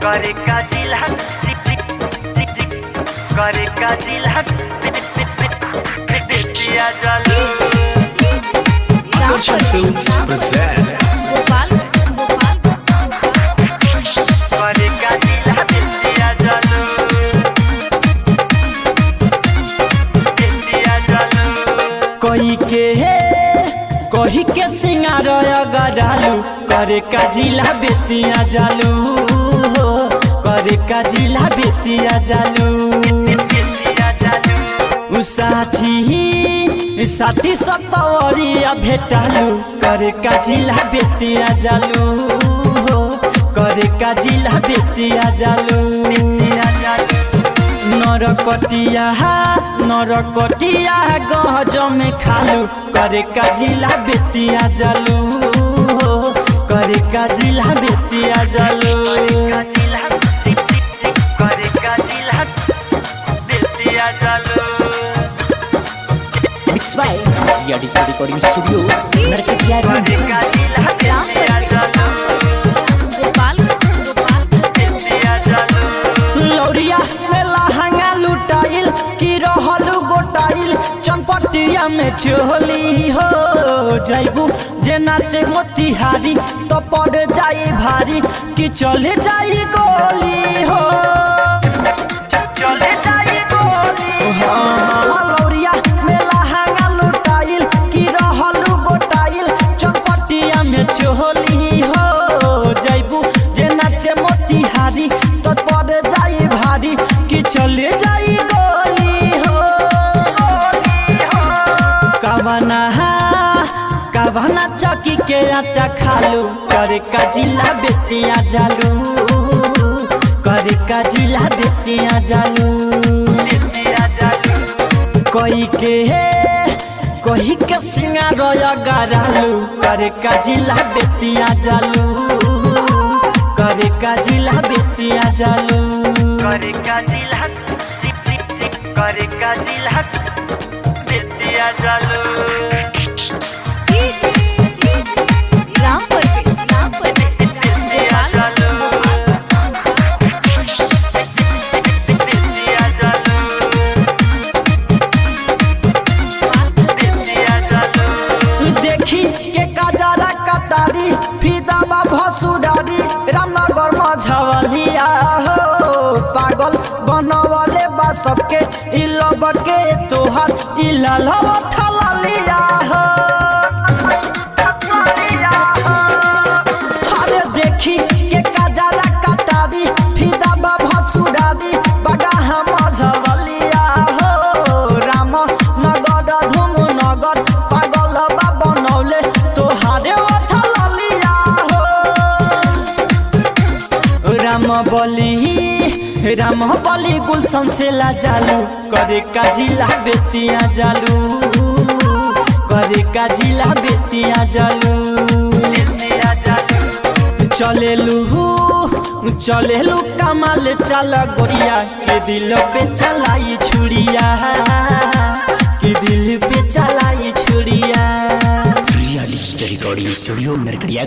करे का जिला करे का जिला बेतिया जालू Akarshan Films present करे का जिला बेतिया जालू कही के सिंगार गरालू करे का जिला बेतिया जालू करे का जिला बेतिया जालू साथी सतवरिया भेटालू करे का जिला बेतिया जालू करे का जिला बेतिया जालू नरकटिया गहज में खालू करे का जिला बेतिया जालू करे का जिला बेतिया जालू करे का जिला बेतिया जालू Mixed by Ria Digital Recording Studio Narkatia करे का जिला बेतिया जालू बेतिया जालू लौरिया में लहंगा लुटाइल की रहलू गोटाइल चनपटिया में चोली हो जाइबू जे नाचे मोतिहारी तो पड़ जाई भारी कि चले जाई गोली हो चले जाई गोली लौरिया में लहंगा लुटाइल की रहलू गोटाइल चनपटिया में चोली हो जाइबू जे नाचे मोतिहारी तो पड़ जाई भारी कि चले जाई गोली हो कवना चौकी के आटा खालू करे का जिला बेतिया जालू करे का जिला बेतिया जालू बेतिया जालू कही के सिंगार गरालू करे का जिला बेतिया जालू करे का जिला बेतिया जालू करे का जिला करे का जिला बेतिया जालू बेतिया जालू बेतिया जालू बेतिया जालू देखी के काजरा कटारी फिदाबा भसुरारी रामनगर मझवलिया हो पागल बनवले बा सबके इलब के तोहर इललव ठललिया हो अरे देखी के काजरा कटारी फिदाबा भसुरारी बगाहा मझवलिया हो रामनगर धूमनगर पागल बा बनौले तोहारे ठललिया हो राम बली गुलशन से ला जालू करे का जिला बेतिया जालू करे का जिला बेतिया जालू बेतिया जालू चलेलू कमाल चल गोरिया के दिल पे चलाई छुड़िया के दिल पे चलाई छुड़िया Ria Digital Recording Studio Narkatia